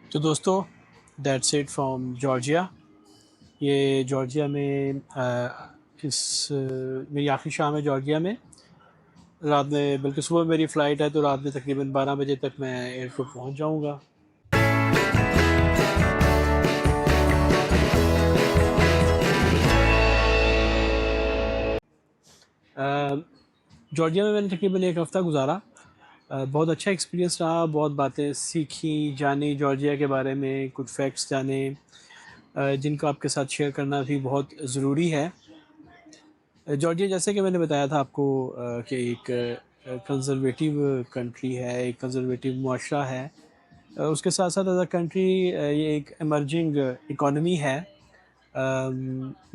तो दोस्तों, that's it from Georgia. ये जॉर्जिया में मेरी आखिरी शाम है जॉर्जिया में। रात में, बल्कि सुबह मेरी फ़्लाइट है, तो रात में तकरीबन 12 बजे तक मैं एयरपोर्ट पहुंच जाऊंगा। जॉर्जिया में मैंने तकरीबन एक हफ़्ता गुजारा। बहुत अच्छा एक्सपीरियंस रहा, बहुत बातें सीखी, जानी जॉर्जिया के बारे में, कुछ फैक्ट्स जाने जिनको आपके साथ शेयर करना भी बहुत ज़रूरी है। जॉर्जिया, जैसे कि मैंने बताया था आपको, कि एक कंज़र्वेटिव कंट्री है, एक कंज़र्वेटिव मुआशरा है। उसके साथ साथ एज अ कंट्री ये एक एमर्जिंग इकॉनमी है।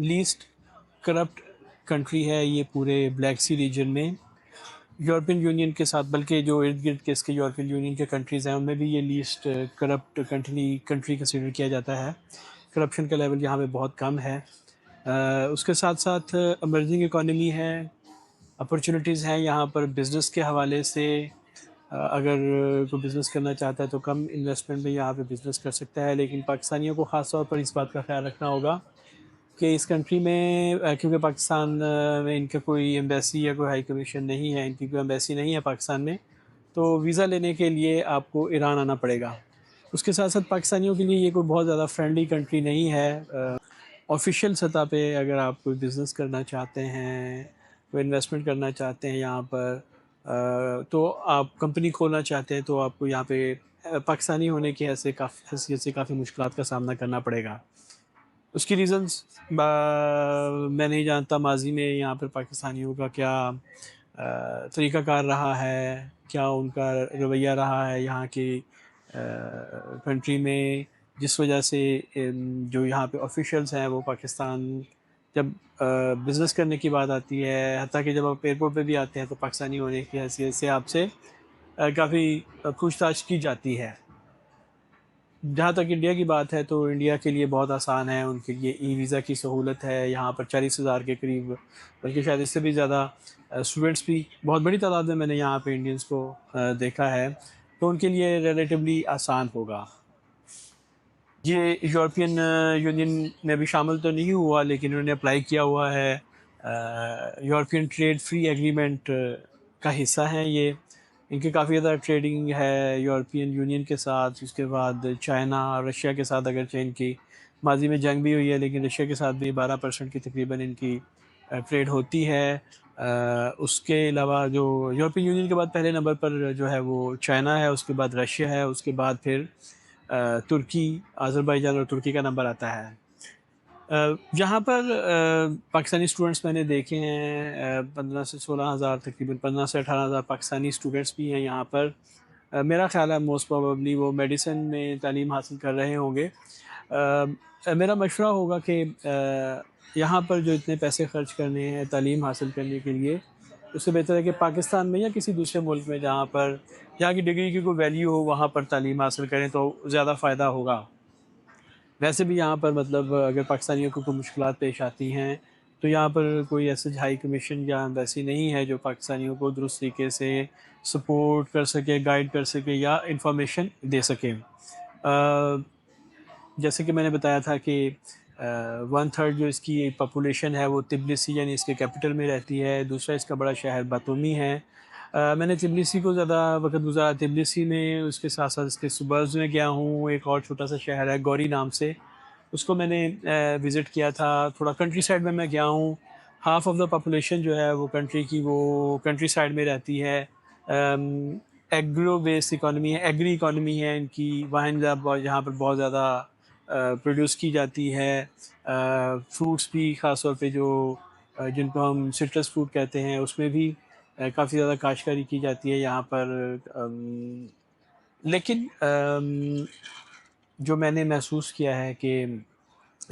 लीस्ट करप्ट कंट्री है ये पूरे ब्लैक सी रीजन में। यूरोपियन यूनियन के साथ, बल्कि जो इर्द गिर्द के इसके यूरोपियन यूनियन के कंट्रीज़ हैं, उनमें भी ये लीस्ट करप्ट कंट्री कंसिडर किया जाता है। करप्शन का लेवल यहाँ पे बहुत कम है। उसके साथ साथ एमर्जिंग इकॉनमी है, अपॉर्चुनिटीज़ हैं यहाँ पर बिज़नेस के हवाले से। अगर कोई बिज़नेस करना चाहता है तो कम इन्वेस्टमेंट में यहाँ पे बिज़नेस कर सकता है, लेकिन पाकिस्तानियों को ख़ास तौर पर इस बात का ख्याल रखना होगा कि इस कंट्री में, क्योंकि पाकिस्तान में इनका कोई एम्बेसी या कोई हाई कमीशन नहीं है, इनकी कोई एम्बेसी नहीं है पाकिस्तान में, तो वीज़ा लेने के लिए आपको ईरान आना पड़ेगा। उसके साथ साथ पाकिस्तानियों के लिए ये कोई बहुत ज़्यादा फ्रेंडली कंट्री नहीं है। ऑफिशियल सतह पे अगर आप कोई बिज़नेस करना चाहते हैं, कोई इन्वेस्टमेंट करना चाहते हैं यहाँ पर, तो आप कंपनी खोलना चाहते हैं, तो आपको यहाँ पे पाकिस्तानी होने की हैसियत से काफ़ी मुश्किलात का सामना करना पड़ेगा। उसकी रीज़न्स मैं नहीं जानता माजी में यहाँ पर पाकिस्तानियों का क्या तरीक़ाकार रहा है, क्या उनका रवैया रहा है यहाँ की कंट्री में, जिस वजह से जो यहाँ पे ऑफिशियल्स हैं वो पाकिस्तान, जब बिज़नेस करने की बात आती है, हत्ता कि जब आप एयरपोर्ट पे भी आते हैं, तो पाकिस्तानी होने की हैसियत से आपसे काफ़ी पूछताछ की जाती है। जहाँ तक इंडिया की बात है, तो इंडिया के लिए बहुत आसान है, उनके लिए ई वीज़ा की सहूलत है। यहाँ पर 40,000 के करीब, बल्कि शायद इससे भी ज़्यादा स्टूडेंट्स भी बहुत बड़ी तादाद में मैंने यहाँ पे इंडियंस को देखा है, तो उनके लिए रिलेटिवली आसान होगा। ये यूरोपियन यूनियन में भी शामिल तो नहीं हुआ, लेकिन उन्होंने अप्लाई किया हुआ है। यूरोपियन ट्रेड फ्री एग्रीमेंट का हिस्सा हैं ये। इनकी काफ़ी ज़्यादा ट्रेडिंग है यूरोपियन यूनियन के साथ। उसके बाद चाइना, रशिया के साथ, अगरचे इनकी माजी में जंग भी हुई है, लेकिन रशिया के साथ भी 12% की तकरीबन इनकी ट्रेड होती है। उसके अलावा जो यूरोपियन यूनियन के बाद पहले नंबर पर जो है वो चाइना है, उसके बाद रशिया है, उसके बाद फिर तुर्की, अज़रबैजान और तुर्की का नंबर आता है। यहाँ पर पाकिस्तानी स्टूडेंट्स मैंने देखे हैं, 15 से 16,000, तकरीबन 15 से 18,000 पाकिस्तानी स्टूडेंट्स भी हैं यहाँ पर। मेरा ख़्याल है मोस्ट प्रोबेबली वो मेडिसिन में तालीम हासिल कर रहे होंगे। मेरा मशवरा होगा कि यहाँ पर जो इतने पैसे ख़र्च करने हैं तालीम हासिल करने के लिए, उससे बेहतर है कि पाकिस्तान में या किसी दूसरे मुल्क में जहाँ पर यहाँ की डिग्री की कोई वैल्यू हो, वहाँ पर तालीम हासिल करें तो ज़्यादा फ़ायदा होगा। वैसे भी यहाँ पर मतलब अगर पाकिस्तानियों को कोई मुश्किलात पेश आती हैं, तो यहाँ पर कोई ऐसे हाई कमीशन या एम्बेसी नहीं है जो पाकिस्तानियों को दुरुस्त तरीके से सपोर्ट कर सके, गाइड कर सके या इंफॉर्मेशन दे सके। जैसे कि मैंने बताया था कि 1/3 जो इसकी पॉपुलेशन है वो तिब्लिसी यानी इसके कैपिटल में रहती है। दूसरा इसका बड़ा शहर बातूमी है। मैंने तिब्लिसी को ज़्यादा वक़्त गुज़ारा तिब्लिसी में, उसके साथ-साथ इसके सुबर्ब्स में गया हूँ। एक और छोटा-सा शहर है गौरी नाम से, उसको मैंने विज़िट किया था। थोड़ा कंट्री साइड में मैं गया हूँ। हाफ़ ऑफ़ द पॉपुलेशन जो है वो कंट्री की, वो कंट्री साइड में रहती है। एग्रो बेस्ड इकॉनमी है, एग्री इकॉनमी है इनकी। वाइन यहाँ पर बहुत ज़्यादा प्रोड्यूस की जाती है। फ्रूट्स भी ख़ास तौर पे जो जिनको हम सिट्रस फ्रूट कहते हैं, उसमें भी काफ़ी ज़्यादा काश्तकारी की जाती है यहाँ पर। लेकिन जो मैंने महसूस किया है कि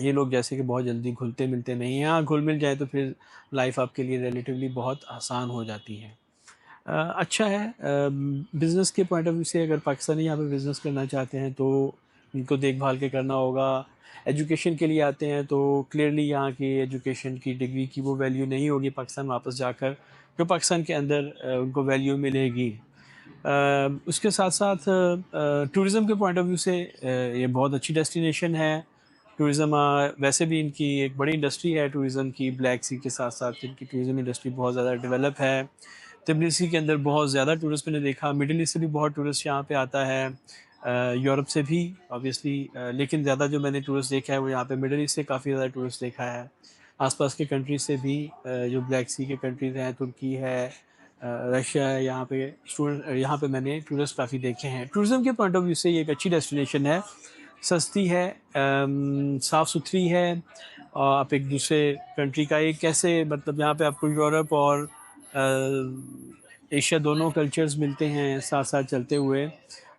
ये लोग जैसे कि बहुत जल्दी घुलते-मिलते नहीं हैं। हाँ, घुल-मिल जाए तो फिर लाइफ़ आपके लिए रिलेटिवली बहुत आसान हो जाती है। अच्छा है, बिज़नेस के पॉइंट ऑफ व्यू से अगर पाकिस्तानी यहाँ पे बिज़नेस करना चाहते हैं तो इनको देखभाल के करना होगा। एजुकेशन के लिए आते हैं तो क्लियरली यहाँ की एजुकेशन की डिग्री की वो वैल्यू नहीं होगी पाकिस्तान वापस जाकर, जो पाकिस्तान के अंदर उनको वैल्यू मिलेगी। उसके साथ साथ टूरिज़्म के पॉइंट ऑफ व्यू से ये बहुत अच्छी डेस्टिनेशन है। टूरिज़्म वैसे भी इनकी एक बड़ी इंडस्ट्री है टूरिज़्म की, ब्लैक सी के साथ साथ इनकी टूरिज़्म इंडस्ट्री बहुत ज़्यादा डेवलप है। तिब्लिसी के अंदर बहुत ज़्यादा टूरिस्ट मैंने देखा, मिडल ईस्ट से भी बहुत टूरिस्ट यहाँ पे आता है, यूरोप से भी ऑब्वियसली, लेकिन ज़्यादा जो मैंने टूरिस्ट देखा है वो यहाँ पे मिडल ईस्ट से काफ़ी ज़्यादा टूरिस्ट देखा है। आसपास के कंट्रीज से भी जो ब्लैक सी के कंट्रीज़ हैं, तुर्की है, रशिया है, यहाँ पे मैंने टूरिस्ट काफ़ी देखे हैं। टूरिज़्म के पॉइंट ऑफ व्यू से ये एक अच्छी डेस्टिनेशन है, सस्ती है, साफ़ सुथरी है, और आप एक दूसरे कंट्री का एक कैसे मतलब यहाँ पे आपको यूरोप और एशिया दोनों कल्चर्स मिलते हैं साथ साथ चलते हुए।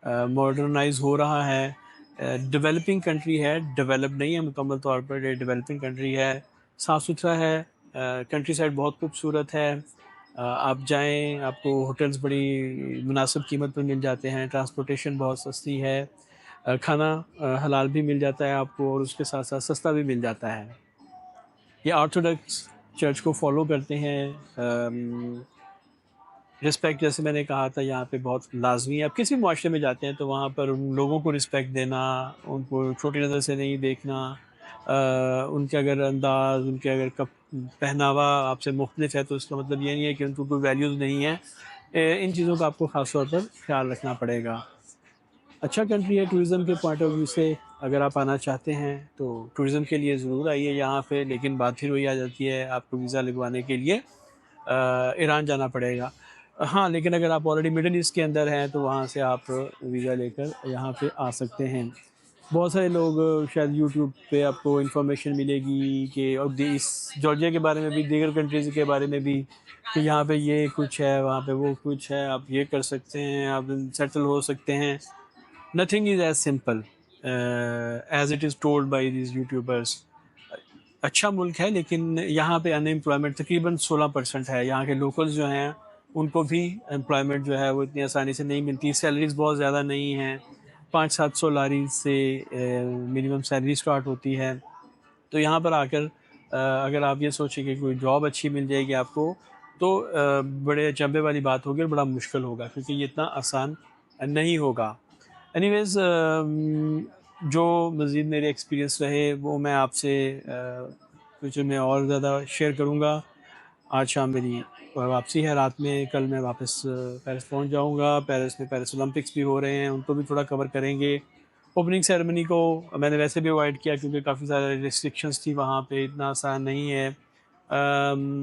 मॉडर्नाइज हो रहा है, डेवलपिंग कंट्री है, डेवलप नहीं है मुकम्मल तौर पर, ये डेवलपिंग कंट्री है, साफ़ सुथरा है, कंट्री साइड बहुत खूबसूरत है। आप जाएं, आपको होटल्स बड़ी मुनासिब कीमत पर मिल जाते हैं, ट्रांसपोर्टेशन बहुत सस्ती है, खाना हलाल भी मिल जाता है आपको, और उसके साथ साथ सस्ता भी मिल जाता है। ये ऑर्थोडॉक्स चर्च को फॉलो करते हैं। रिस्पेक्ट, जैसे मैंने कहा था, यहाँ पे बहुत लाजमी है। आप किसी भी माशरे में जाते हैं तो वहाँ पर उन लोगों को रिस्पेक्ट देना, उनको छोटी नज़र से नहीं देखना, उनके अगर अंदाज, उनके अगर पहनावा आपसे मुख्तलिफ है तो उसका मतलब ये नहीं है कि उनको कोई वैल्यूज़ नहीं है। इन चीज़ों का आपको ख़ास तौर पर ख्याल रखना पड़ेगा। अच्छा कंट्री है टूरिज़्म के पॉइंट ऑफ व्यू से। अगर आप आना चाहते हैं तो टूरिज़्म के लिए ज़रूर आइए यहाँ पे, लेकिन बात फिर वही आ जाती है, आपको वीज़ा लगवाने के लिए ईरान जाना पड़ेगा। हाँ, लेकिन अगर आप ऑलरेडी मिडल ईस्ट के अंदर हैं तो वहाँ से आप वीज़ा लेकर यहाँ पे आ सकते हैं। बहुत सारे लोग शायद यूट्यूब पे आपको इन्फॉर्मेशन मिलेगी कि और इस जॉर्जिया के बारे में भी, दीगर कंट्रीज़ के बारे में भी, कि यहाँ पे ये कुछ है, वहाँ पे वो कुछ है, आप ये कर सकते हैं, आप सेटल हो सकते हैं। Nothing is as simple as it is told by these YouTubers. अच्छा मुल्क है, लेकिन यहाँ पे अनएम्प्लॉयमेंट तकरीबन 16% है। यहाँ के लोकल्स जो हैं उनको भी एम्प्लॉयमेंट जो है वो इतनी आसानी से नहीं मिलती, सैलरीज बहुत ज़्यादा नहीं हैं, 500-700 लारी से मिनिमम सैलरी स्टार्ट होती है। तो यहाँ पर आकर अगर आप ये सोचें कि कोई जॉब अच्छी मिल जाएगी आपको, तो बड़े अचंभे वाली बात होगी और बड़ा मुश्किल होगा, क्योंकि ये इतना आसान नहीं होगा। एनीवेज़, जो मज़ीद मेरे एक्सपीरियंस रहे वो मैं आपसे फ्यूचर में और ज़्यादा शेयर करूँगा। आज शाम मेरी वापसी है, रात में कल मैं वापस पेरिस पहुँच जाऊँगा। पेरिस में पेरिस ओलंपिक्स भी हो रहे हैं, उनको भी थोड़ा कवर करेंगे। ओपनिंग सेरेमनी को मैंने वैसे भी अवॉइड किया क्योंकि काफ़ी सारे रिस्ट्रिक्शंस थी वहाँ पे, इतना आसान नहीं है।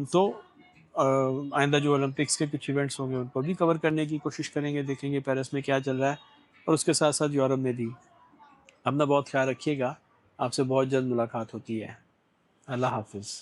तो आइंदा जो ओलंपिक्स के कुछ इवेंट्स होंगे उनको भी कवर करने की कोशिश करेंगे, देखेंगे पेरिस में क्या चल रहा है, और उसके साथ साथ यूरोप में भी। अपना बहुत ख्याल रखिएगा, आपसे बहुत जल्द मुलाकात होती है। अल्लाह हाफ़िज़।